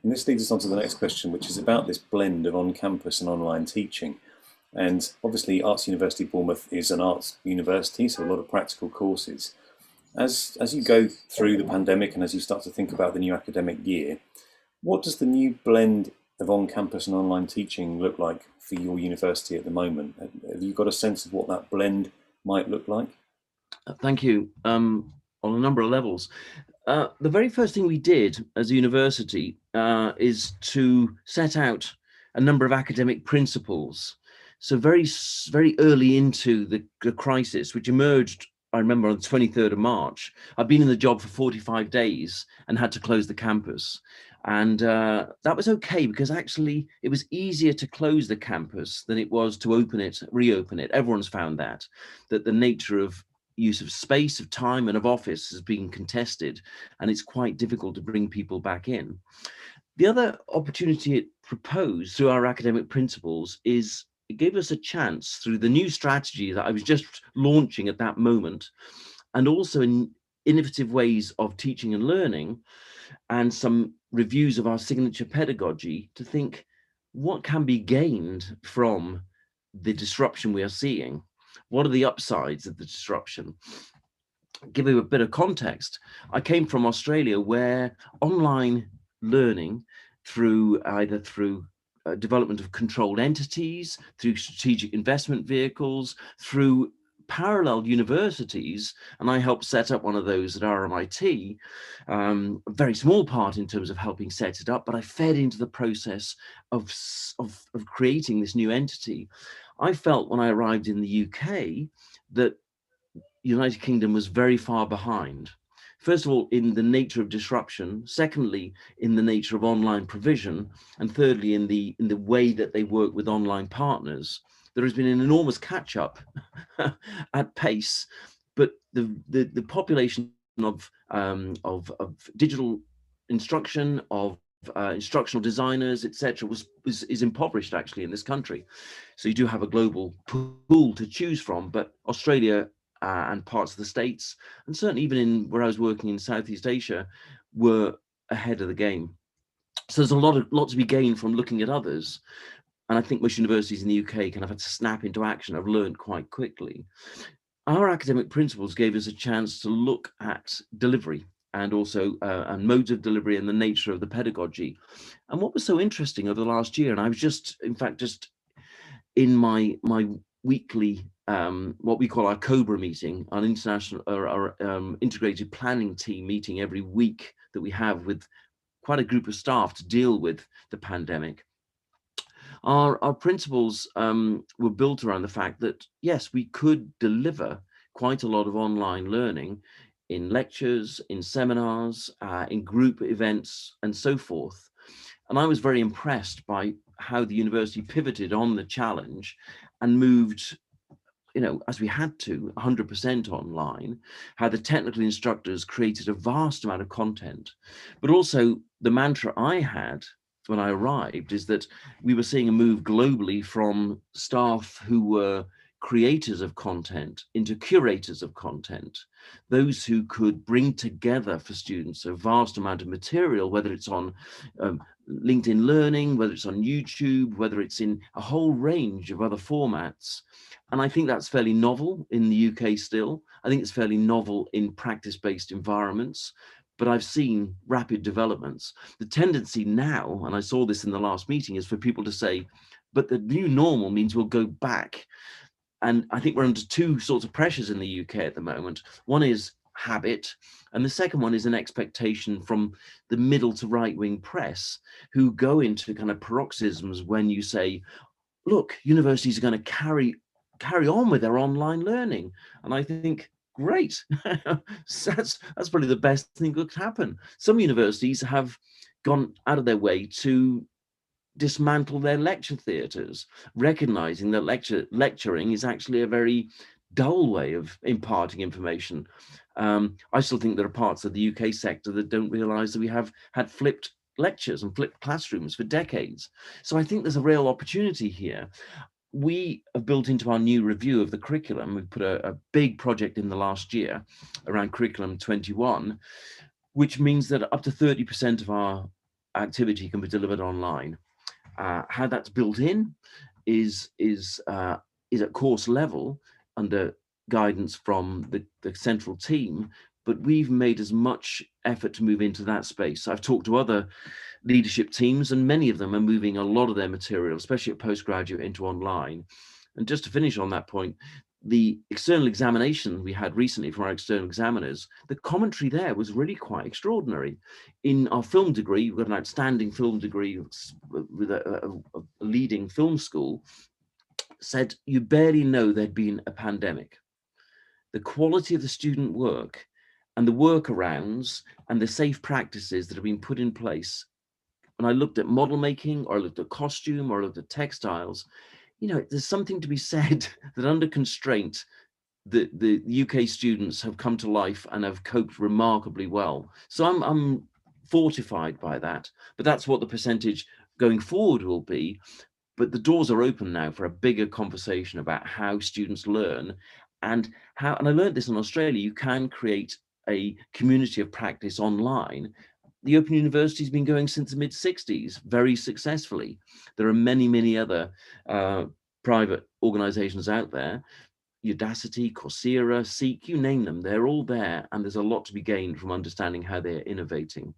And this leads us on to the next question, which is about this blend of on-campus and online teaching. And obviously, Arts University Bournemouth is an arts university, so a lot of practical courses. As you go through the pandemic and as you start to think about the new academic year, what does the new blend of on-campus and online teaching look like for your university at the moment? Have you got a sense of what that blend might look like? Thank you. On a number of levels. The very first thing we did as a university is to set out a number of academic principles. So very early into the crisis, which emerged, I remember, on the 23rd of March. I'd been in the job for 45 days and had to close the campus. And that was okay, because actually it was easier to close the campus than it was to reopen it. Everyone's found that the nature of use of space, of time, and of office has been contested, and it's quite difficult to bring people back in. The other opportunity it proposed through our academic principles is it gave us a chance, through the new strategy that I was just launching at that moment, and also in innovative ways of teaching and learning, and some reviews of our signature pedagogy, to think what can be gained from the disruption we are seeing. What are the upsides of the disruption? Give you a bit of context. I came from Australia, where online learning, either through development of controlled entities, through strategic investment vehicles, through parallel universities, and I helped set up one of those at RMIT, a very small part in terms of helping set it up, but I fed into the process of creating this new entity. I felt when I arrived in the UK that United Kingdom was very far behind. First of all, in the nature of disruption. Secondly, in the nature of online provision. And thirdly, in the way that they work with online partners. There has been an enormous catch-up at pace, but the population of digital instruction, of instructional designers, etc., is impoverished actually in this country. So you do have a global pool to choose from, but Australia and parts of the States, and certainly even in where I was working in Southeast Asia, were ahead of the game. So there's a lot to be gained from looking at others. And I think most universities in the UK kind of had to snap into action. I've learned quite quickly. Our academic principles gave us a chance to look at delivery, and also and modes of delivery, and the nature of the pedagogy. And what was so interesting over the last year, and I was just in my weekly what we call our COBRA meeting, an international or integrated planning team meeting every week that we have with quite a group of staff to deal with the pandemic. Our principles were built around the fact that, yes, we could deliver quite a lot of online learning in lectures, in seminars, in group events, and so forth. And I was very impressed by how the university pivoted on the challenge and moved, as we had to, 100% online, how the technical instructors created a vast amount of content. But also the mantra I had when I arrived is that we were seeing a move globally from staff who were creators of content into curators of content, those who could bring together for students a vast amount of material, whether it's on LinkedIn Learning, whether it's on YouTube, whether it's in a whole range of other formats. And I think that's fairly novel in the UK still. I think it's fairly novel in practice-based environments, but I've seen rapid developments. The tendency now, and I saw this in the last meeting, is for people to say, but the new normal means we'll go back. And I think we're under two sorts of pressures in the UK at the moment. One is habit, and the second one is an expectation from the middle to right-wing press, who go into kind of paroxysms when you say, look, universities are going to carry on with their online learning. And I think, great, that's probably the best thing that could happen. Some universities have gone out of their way to dismantle their lecture theatres, recognizing that lecturing is actually a very dull way of imparting information. I still think there are parts of the UK sector that don't realize that we have had flipped lectures and flipped classrooms for decades. So I think there's a real opportunity here. We have built into our new review of the curriculum, we put a big project in the last year around curriculum 21, which means that up to 30% of our activity can be delivered online. How that's built in is at course level under guidance from the central team, but we've made as much effort to move into that space. I've talked to other leadership teams, and many of them are moving a lot of their material, especially at postgraduate, into online. And just to finish on that point, the external examination we had recently from our external examiners, the commentary there was really quite extraordinary. In our film degree, we've got an outstanding film degree with a leading film school, said you barely know there'd been a pandemic. The quality of the student work and the workarounds and the safe practices that have been put in place. When I looked at model making, or I looked at costume, or I looked at textiles, there's something to be said that under constraint, the UK students have come to life and have coped remarkably well. So I'm fortified by that, but that's what the percentage going forward will be. But the doors are open now for a bigger conversation about how students learn, and I learned this in Australia, you can create a community of practice online. The Open University has been going since the mid-60s very successfully. There are many, many other private organizations out there, Udacity, Coursera, Seek, you name them, they're all there, and there's a lot to be gained from understanding how they're innovating.